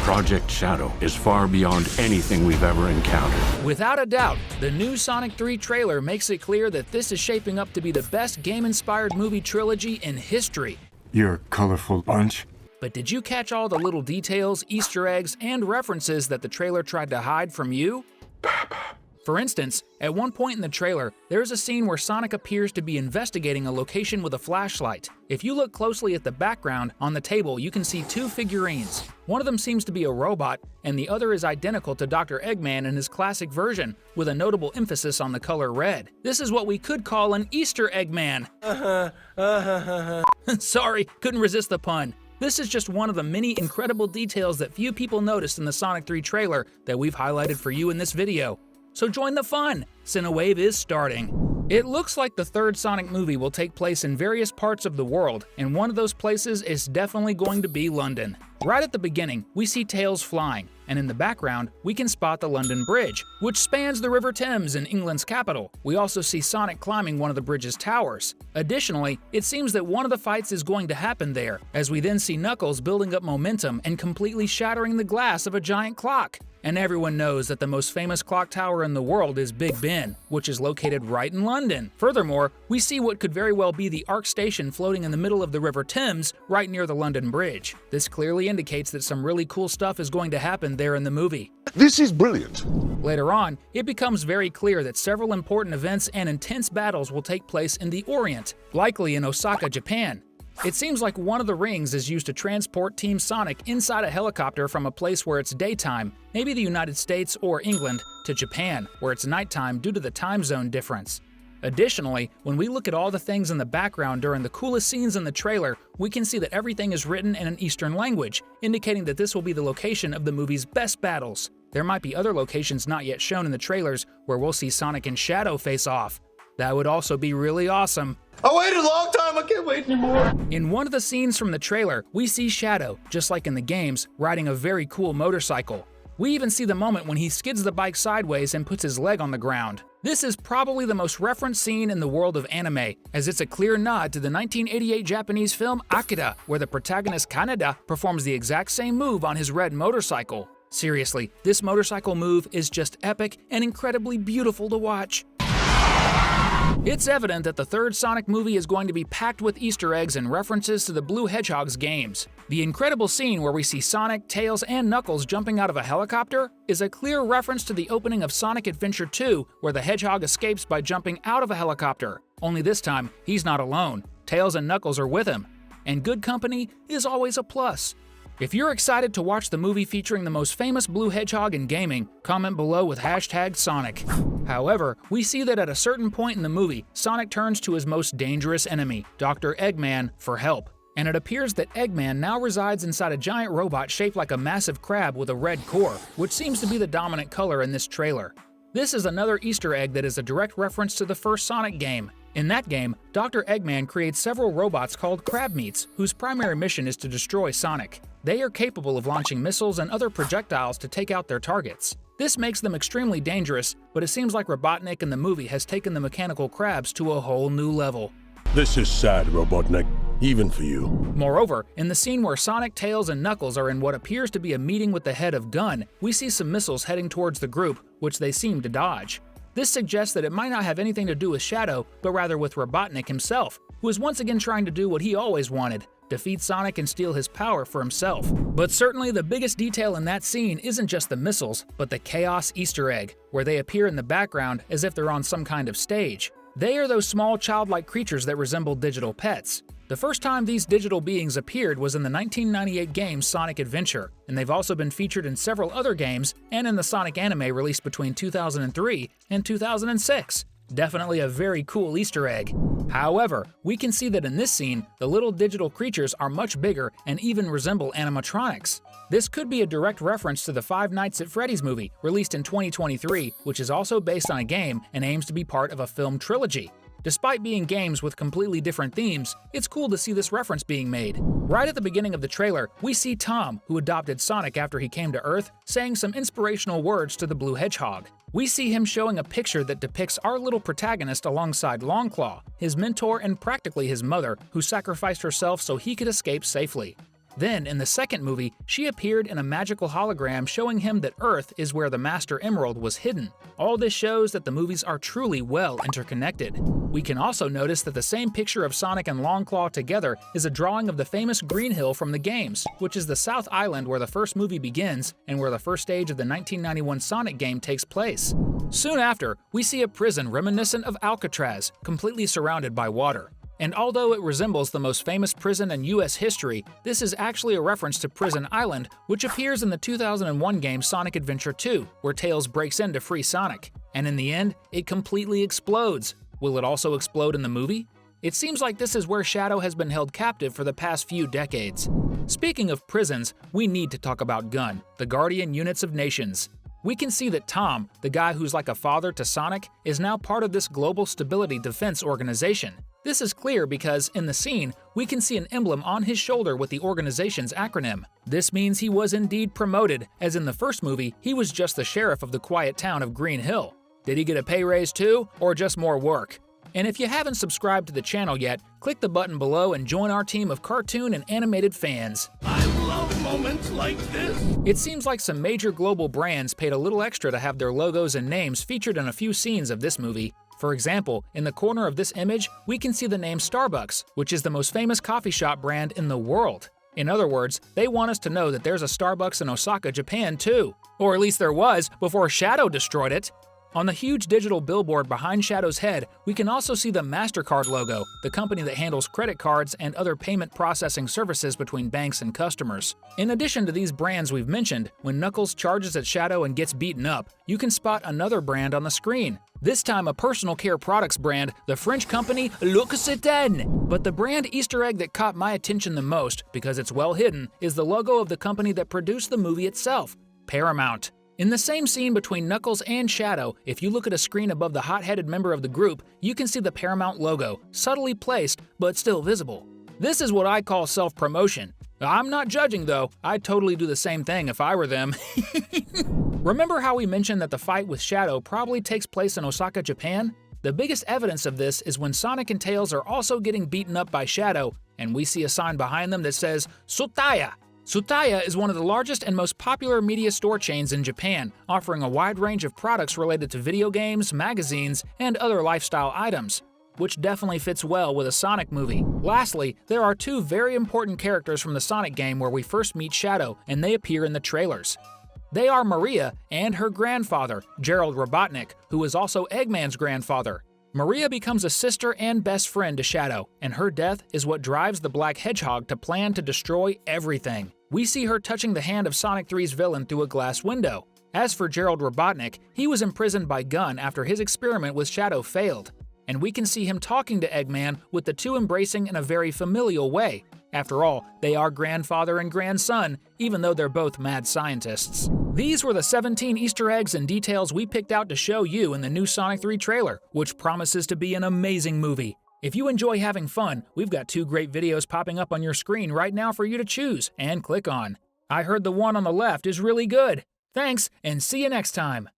Project Shadow is far beyond anything we've ever encountered. Without a doubt, the new Sonic 3 trailer makes it clear that this is shaping up to be the best game-inspired movie trilogy in history. You're a colorful bunch. But did you catch all the little details, Easter eggs, and references that the trailer tried to hide from you? For instance, at one point in the trailer, there's a scene where Sonic appears to be investigating a location with a flashlight. If you look closely at the background, on the table you can see two figurines. One of them seems to be a robot, and the other is identical to Dr. Eggman in his classic version, with a notable emphasis on the color red. This is what we could call an Easter Eggman. Sorry, couldn't resist the pun. This is just one of the many incredible details that few people noticed in the Sonic 3 trailer that we've highlighted for you in this video. So join the fun! Cinewave is starting. It looks like the third Sonic movie will take place in various parts of the world, and one of those places is definitely going to be London. Right at the beginning, we see Tails flying, and in the background, we can spot the London Bridge, which spans the River Thames in England's capital. We also see Sonic climbing one of the bridge's towers. Additionally, it seems that one of the fights is going to happen there, as we then see Knuckles building up momentum and completely shattering the glass of a giant clock. And everyone knows that the most famous clock tower in the world is Big Ben, which is located right in London. Furthermore, we see what could very well be the Ark station floating in the middle of the River Thames, right near the London Bridge. This clearly indicates that some really cool stuff is going to happen there in the movie. This is brilliant. Later on, it becomes very clear that several important events and intense battles will take place in the Orient, likely in Osaka, Japan. It seems like one of the rings is used to transport Team Sonic inside a helicopter from a place where it's daytime, maybe the United States or England, to Japan, where it's nighttime due to the time zone difference. Additionally, when we look at all the things in the background during the coolest scenes in the trailer, we can see that everything is written in an Eastern language, indicating that this will be the location of the movie's best battles. There might be other locations not yet shown in the trailers where we'll see Sonic and Shadow face off. That would also be really awesome. I waited a long time, I can't wait anymore. In one of the scenes from the trailer, we see Shadow, just like in the games, riding a very cool motorcycle. We even see the moment when he skids the bike sideways and puts his leg on the ground. This is probably the most referenced scene in the world of anime, as it's a clear nod to the 1988 Japanese film Akira, where the protagonist Kaneda performs the exact same move on his red motorcycle. Seriously, this motorcycle move is just epic and incredibly beautiful to watch. It's evident that the third Sonic movie is going to be packed with Easter eggs and references to the Blue Hedgehog's games. The incredible scene where we see Sonic, Tails, and Knuckles jumping out of a helicopter is a clear reference to the opening of Sonic Adventure 2, where the Hedgehog escapes by jumping out of a helicopter. Only this time, he's not alone. Tails and Knuckles are with him. And good company is always a plus. If you're excited to watch the movie featuring the most famous Blue Hedgehog in gaming, comment below with #Sonic. However, we see that at a certain point in the movie, Sonic turns to his most dangerous enemy, Dr. Eggman, for help. And it appears that Eggman now resides inside a giant robot shaped like a massive crab with a red core, which seems to be the dominant color in this trailer. This is another Easter egg that is a direct reference to the first Sonic game. In that game, Dr. Eggman creates several robots called Crab Meats, whose primary mission is to destroy Sonic. They are capable of launching missiles and other projectiles to take out their targets. This makes them extremely dangerous, but it seems like Robotnik in the movie has taken the mechanical crabs to a whole new level. This is sad, Robotnik, even for you. Moreover, in the scene where Sonic, Tails, and Knuckles are in what appears to be a meeting with the head of Gun, we see some missiles heading towards the group, which they seem to dodge. This suggests that it might not have anything to do with Shadow, but rather with Robotnik himself, who is once again trying to do what he always wanted: defeat Sonic and steal his power for himself. But certainly the biggest detail in that scene isn't just the missiles, but the Chaos Easter egg, where they appear in the background as if they're on some kind of stage. They are those small childlike creatures that resemble digital pets. The first time these digital beings appeared was in the 1998 game Sonic Adventure, and they've also been featured in several other games and in the Sonic anime released between 2003 and 2006. Definitely a very cool Easter egg. However, we can see that in this scene, the little digital creatures are much bigger and even resemble animatronics. This could be a direct reference to the Five Nights at Freddy's movie, released in 2023, which is also based on a game and aims to be part of a film trilogy. Despite being games with completely different themes, it's cool to see this reference being made. Right at the beginning of the trailer, we see Tom, who adopted Sonic after he came to Earth, saying some inspirational words to the Blue Hedgehog. We see him showing a picture that depicts our little protagonist alongside Longclaw, his mentor and practically his mother, who sacrificed herself so he could escape safely. Then, in the second movie, she appeared in a magical hologram showing him that Earth is where the Master Emerald was hidden. All this shows that the movies are truly well interconnected. We can also notice that the same picture of Sonic and Longclaw together is a drawing of the famous Green Hill from the games, which is the South Island where the first movie begins and where the first stage of the 1991 Sonic game takes place. Soon after, we see a prison reminiscent of Alcatraz, completely surrounded by water. And although it resembles the most famous prison in US history, this is actually a reference to Prison Island, which appears in the 2001 game Sonic Adventure 2, where Tails breaks in to free Sonic. And in the end, it completely explodes. Will it also explode in the movie? It seems like this is where Shadow has been held captive for the past few decades. Speaking of prisons, we need to talk about Gun, the guardian units of nations. We can see that Tom, the guy who's like a father to Sonic, is now part of this global stability defense organization. This is clear because, in the scene, we can see an emblem on his shoulder with the organization's acronym. This means he was indeed promoted, as in the first movie, he was just the sheriff of the quiet town of Green Hill. Did he get a pay raise too, or just more work? And if you haven't subscribed to the channel yet, click the button below and join our team of cartoon and animated fans. I love moments like this. It seems like some major global brands paid a little extra to have their logos and names featured in a few scenes of this movie. For example, in the corner of this image, we can see the name Starbucks, which is the most famous coffee shop brand in the world. In other words, they want us to know that there's a Starbucks in Osaka, Japan too. Or at least there was, before Shadow destroyed it. On the huge digital billboard behind Shadow's head, we can also see the MasterCard logo, the company that handles credit cards and other payment processing services between banks and customers. In addition to these brands we've mentioned, when Knuckles charges at Shadow and gets beaten up, you can spot another brand on the screen. This time a personal care products brand, the French company L'Occitane. But the brand Easter egg that caught my attention the most, because it's well hidden, is the logo of the company that produced the movie itself, Paramount. In the same scene between Knuckles and Shadow, if you look at a screen above the hot-headed member of the group, you can see the Paramount logo, subtly placed, but still visible. This is what I call self-promotion. I'm not judging though, I'd totally do the same thing if I were them. Remember how we mentioned that the fight with Shadow probably takes place in Osaka, Japan? The biggest evidence of this is when Sonic and Tails are also getting beaten up by Shadow, and we see a sign behind them that says, Tsutaya. Tsutaya is one of the largest and most popular media store chains in Japan, offering a wide range of products related to video games, magazines, and other lifestyle items, which definitely fits well with a Sonic movie. Lastly, there are two very important characters from the Sonic game where we first meet Shadow, and they appear in the trailers. They are Maria and her grandfather, Gerald Robotnik, who is also Eggman's grandfather. Maria becomes a sister and best friend to Shadow, and her death is what drives the Black Hedgehog to plan to destroy everything. We see her touching the hand of Sonic 3's villain through a glass window. As for Gerald Robotnik, he was imprisoned by Gun after his experiment with Shadow failed. And we can see him talking to Eggman, with the two embracing in a very familial way. After all, they are grandfather and grandson, even though they're both mad scientists. These were the 17 Easter eggs and details we picked out to show you in the new Sonic 3 trailer, which promises to be an amazing movie. If you enjoy having fun, we've got two great videos popping up on your screen right now for you to choose and click on. I heard the one on the left is really good. Thanks, and see you next time.